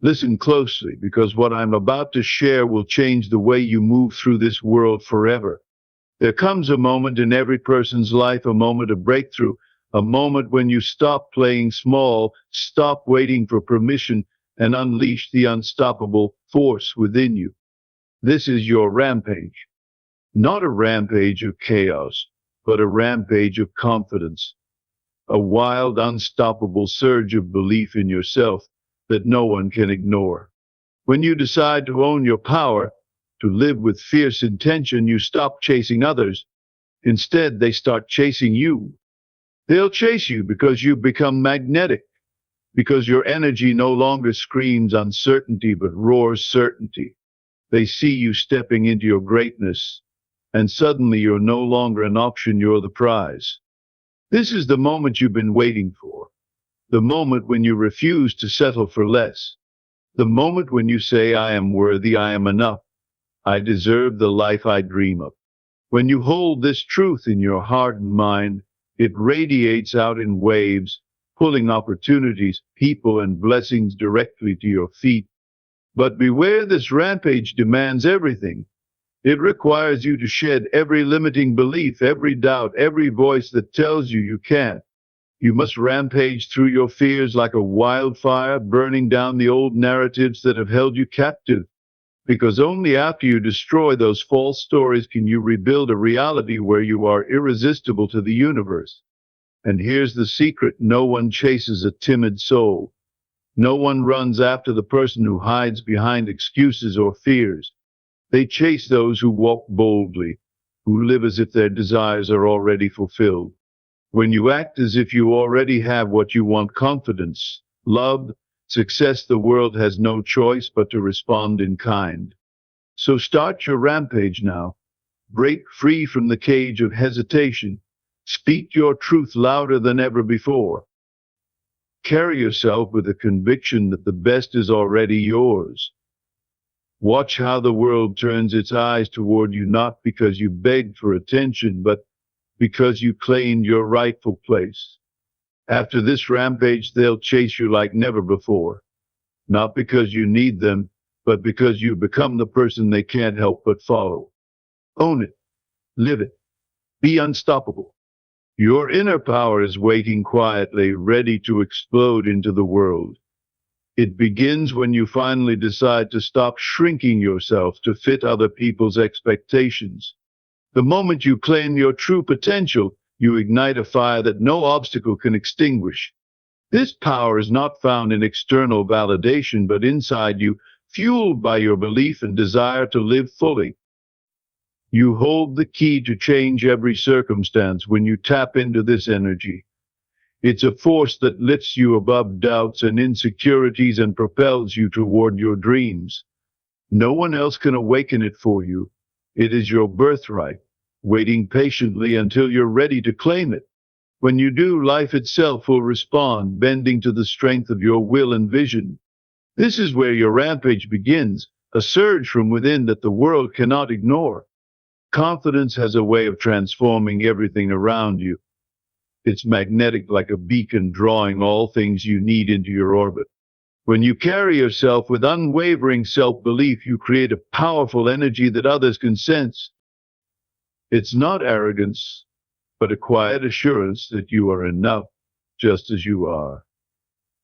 Listen closely, because what I'm about to share will change the way you move through this world forever. There comes a moment in every person's life, a moment of breakthrough, a moment when you stop playing small, stop waiting for permission, and unleash the unstoppable force within you. This is your rampage. Not a rampage of chaos, but a rampage of confidence, a wild, unstoppable surge of belief in yourself that no one can ignore. When you decide to own your power, to live with fierce intention, you stop chasing others. Instead, they start chasing you. They'll chase you because you become magnetic, because your energy no longer screams uncertainty but roars certainty. They see you stepping into your greatness, and suddenly you're no longer an option, you're the prize. This is the moment you've been waiting for, the moment when you refuse to settle for less, the moment when you say, I am worthy, I am enough, I deserve the life I dream of. When you hold this truth in your heart and mind, it radiates out in waves, pulling opportunities, people, and blessings directly to your feet. But beware, this rampage demands everything. It requires you to shed every limiting belief, every doubt, every voice that tells you you can't. You must rampage through your fears like a wildfire, burning down the old narratives that have held you captive. Because only after you destroy those false stories can you rebuild a reality where you are irresistible to the universe. And here's the secret: no one chases a timid soul. No one runs after the person who hides behind excuses or fears. They chase those who walk boldly, who live as if their desires are already fulfilled. When you act as if you already have what you want, confidence, love, success, the world has no choice but to respond in kind. So start your rampage now. Break free from the cage of hesitation. Speak your truth louder than ever before. Carry yourself with a conviction that the best is already yours. Watch how the world turns its eyes toward you, not because you begged for attention, but because you claimed your rightful place. After this rampage, they'll chase you like never before. Not because you need them, but because you become the person they can't help but follow. Own it. Live it. Be unstoppable. Your inner power is waiting quietly, ready to explode into the world. It begins when you finally decide to stop shrinking yourself to fit other people's expectations. The moment you claim your true potential, you ignite a fire that no obstacle can extinguish. This power is not found in external validation, but inside you, fueled by your belief and desire to live fully. You hold the key to change every circumstance when you tap into this energy. It's a force that lifts you above doubts and insecurities and propels you toward your dreams. No one else can awaken it for you. It is your birthright, waiting patiently until you're ready to claim it. When you do, life itself will respond, bending to the strength of your will and vision. This is where your rampage begins, a surge from within that the world cannot ignore. Confidence has a way of transforming everything around you. It's magnetic, like a beacon, drawing all things you need into your orbit. When you carry yourself with unwavering self-belief, you create a powerful energy that others can sense. It's not arrogance, but a quiet assurance that you are enough just as you are.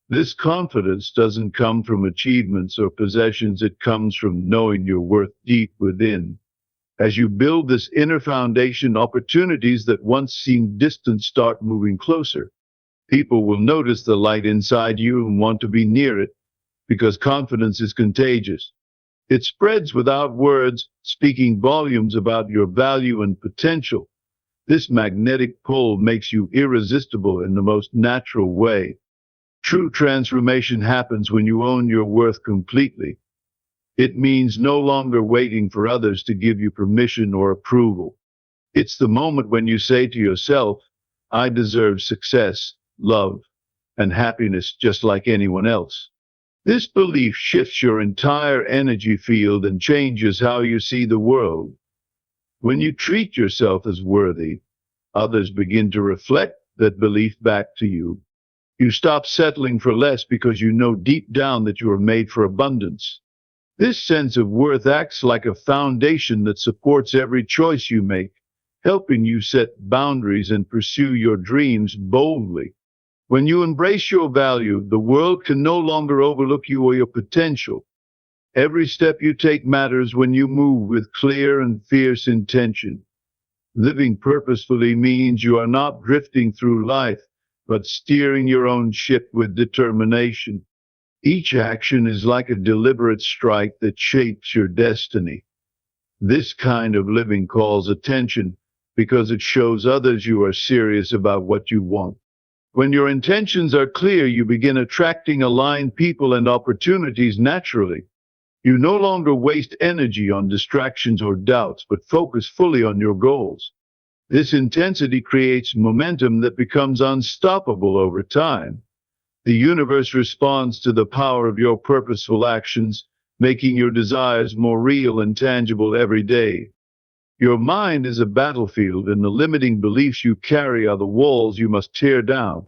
This confidence doesn't come from achievements or possessions, it comes from knowing your worth deep within. As you build this inner foundation, opportunities that once seemed distant start moving closer. People will notice the light inside you and want to be near it, because confidence is contagious. It spreads without words, speaking volumes about your value and potential. This magnetic pull makes you irresistible in the most natural way. True transformation happens when you own your worth completely. It means no longer waiting for others to give you permission or approval. It's the moment when you say to yourself, I deserve success, love, and happiness just like anyone else. This belief shifts your entire energy field and changes how you see the world. When you treat yourself as worthy, others begin to reflect that belief back to you. You stop settling for less because you know deep down that you are made for abundance. This sense of worth acts like a foundation that supports every choice you make, helping you set boundaries and pursue your dreams boldly. When you embrace your value, the world can no longer overlook you or your potential. Every step you take matters when you move with clear and fierce intention. Living purposefully means you are not drifting through life, but steering your own ship with determination. Each action is like a deliberate strike that shapes your destiny. This kind of living calls attention because it shows others you are serious about what you want. When your intentions are clear, you begin attracting aligned people and opportunities naturally. You no longer waste energy on distractions or doubts, but focus fully on your goals. This intensity creates momentum that becomes unstoppable over time. The universe responds to the power of your purposeful actions, making your desires more real and tangible every day. Your mind is a battlefield, and the limiting beliefs you carry are the walls you must tear down.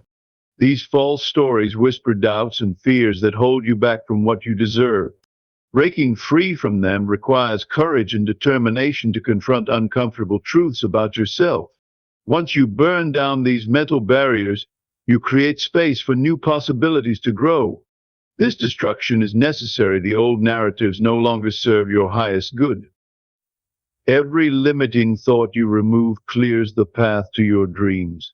These false stories whisper doubts and fears that hold you back from what you deserve. Breaking free from them requires courage and determination to confront uncomfortable truths about yourself. Once you burn down these mental barriers, you create space for new possibilities to grow. This destruction is necessary. The old narratives no longer serve your highest good. Every limiting thought you remove clears the path to your dreams.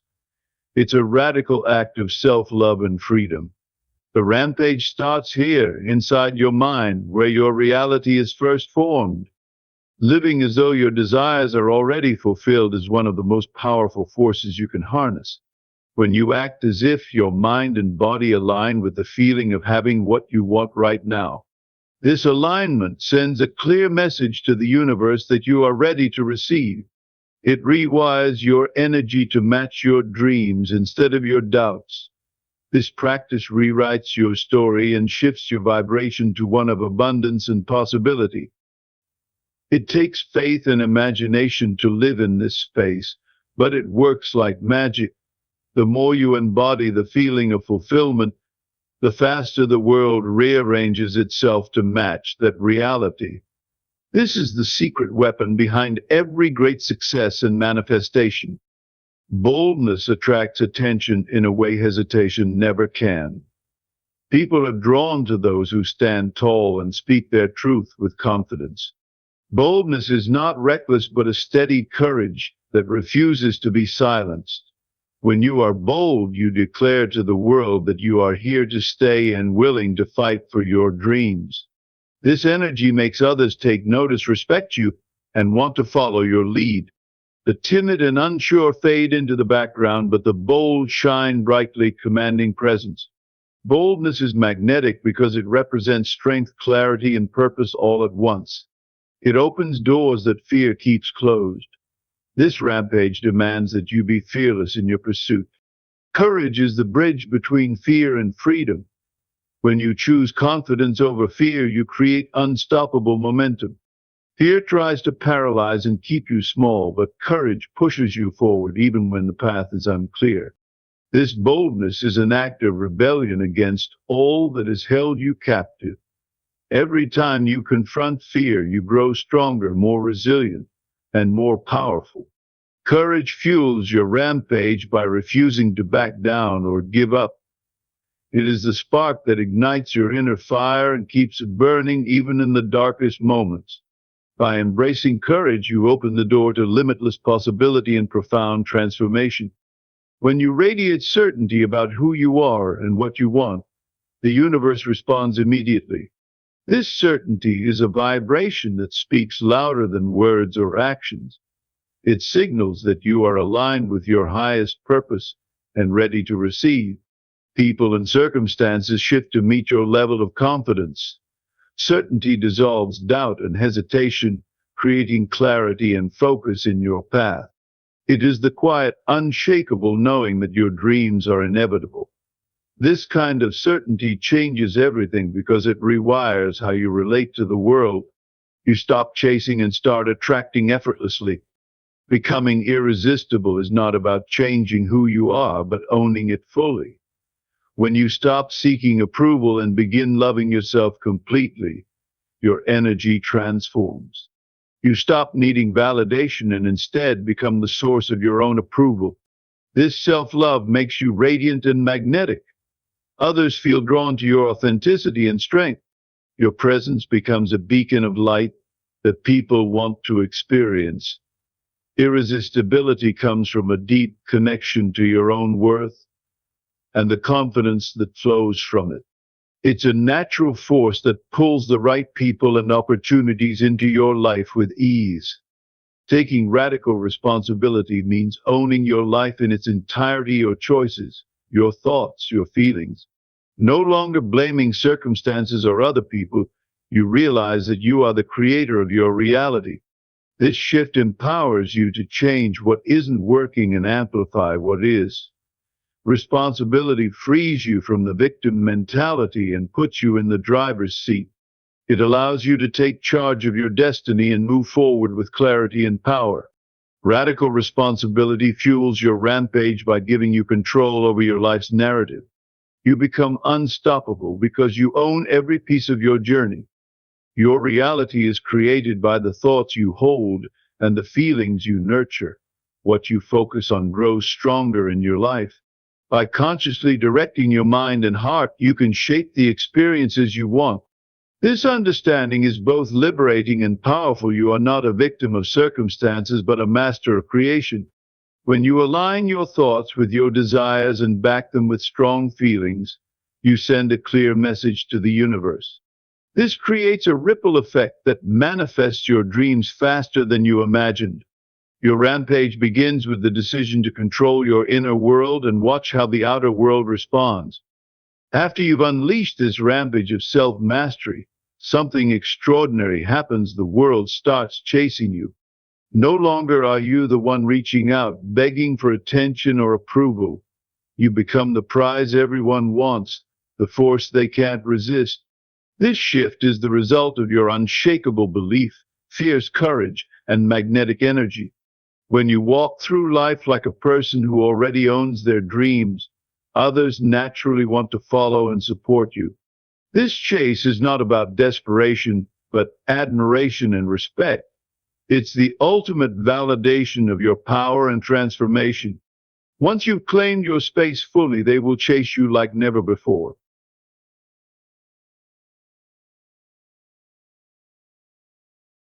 It's a radical act of self-love and freedom. The rampage starts here, inside your mind, where your reality is first formed. Living as though your desires are already fulfilled is one of the most powerful forces you can harness. When you act as if your mind and body align with the feeling of having what you want right now, this alignment sends a clear message to the universe that you are ready to receive. It rewires your energy to match your dreams instead of your doubts. This practice rewrites your story and shifts your vibration to one of abundance and possibility. It takes faith and imagination to live in this space, but it works like magic. The more you embody the feeling of fulfillment, the faster the world rearranges itself to match that reality. This is the secret weapon behind every great success and manifestation. Boldness attracts attention in a way hesitation never can. People are drawn to those who stand tall and speak their truth with confidence. Boldness is not reckless, but a steady courage that refuses to be silenced. When you are bold, you declare to the world that you are here to stay and willing to fight for your dreams. This energy makes others take notice, respect you, and want to follow your lead. The timid and unsure fade into the background, but the bold shine brightly, commanding presence. Boldness is magnetic because it represents strength, clarity, and purpose all at once. It opens doors that fear keeps closed. This rampage demands that you be fearless in your pursuit. Courage is the bridge between fear and freedom. When you choose confidence over fear, you create unstoppable momentum. Fear tries to paralyze and keep you small, but courage pushes you forward even when the path is unclear. This boldness is an act of rebellion against all that has held you captive. Every time you confront fear, you grow stronger, more resilient, and more powerful. Courage fuels your rampage by refusing to back down or give up. It is the spark that ignites your inner fire and keeps it burning even in the darkest moments. By embracing courage, you open the door to limitless possibility and profound transformation. When you radiate certainty about who you are and what you want, the universe responds immediately. This certainty is a vibration that speaks louder than words or actions. It signals that you are aligned with your highest purpose and ready to receive. People and circumstances shift to meet your level of confidence. Certainty dissolves doubt and hesitation, creating clarity and focus in your path. It is the quiet, unshakable knowing that your dreams are inevitable. This kind of certainty changes everything because it rewires how you relate to the world. You stop chasing and start attracting effortlessly. Becoming irresistible is not about changing who you are, but owning it fully. When you stop seeking approval and begin loving yourself completely, your energy transforms. You stop needing validation and instead become the source of your own approval. This self-love makes you radiant and magnetic. Others feel drawn to your authenticity and strength. Your presence becomes a beacon of light that people want to experience. Irresistibility comes from a deep connection to your own worth and the confidence that flows from it. It's a natural force that pulls the right people and opportunities into your life with ease. Taking radical responsibility means owning your life in its entirety, your choices, your thoughts, your feelings. No longer blaming circumstances or other people, you realize that you are the creator of your reality. This shift empowers you to change what isn't working and amplify what is. Responsibility frees you from the victim mentality and puts you in the driver's seat. It allows you to take charge of your destiny and move forward with clarity and power. Radical responsibility fuels your rampage by giving you control over your life's narrative. You become unstoppable because you own every piece of your journey. Your reality is created by the thoughts you hold and the feelings you nurture. What you focus on grows stronger in your life. By consciously directing your mind and heart, you can shape the experiences you want. This understanding is both liberating and powerful. You are not a victim of circumstances, but a master of creation. When you align your thoughts with your desires and back them with strong feelings, you send a clear message to the universe. This creates a ripple effect that manifests your dreams faster than you imagined. Your rampage begins with the decision to control your inner world and watch how the outer world responds. After you've unleashed this rampage of self-mastery, something extraordinary happens. The world starts chasing you. No longer are you the one reaching out, begging for attention or approval. You become the prize everyone wants, the force they can't resist. This shift is the result of your unshakable belief, fierce courage, and magnetic energy. When you walk through life like a person who already owns their dreams, others naturally want to follow and support you. This chase is not about desperation, but admiration and respect. It's the ultimate validation of your power and transformation. Once you've claimed your space fully, they will chase you like never before.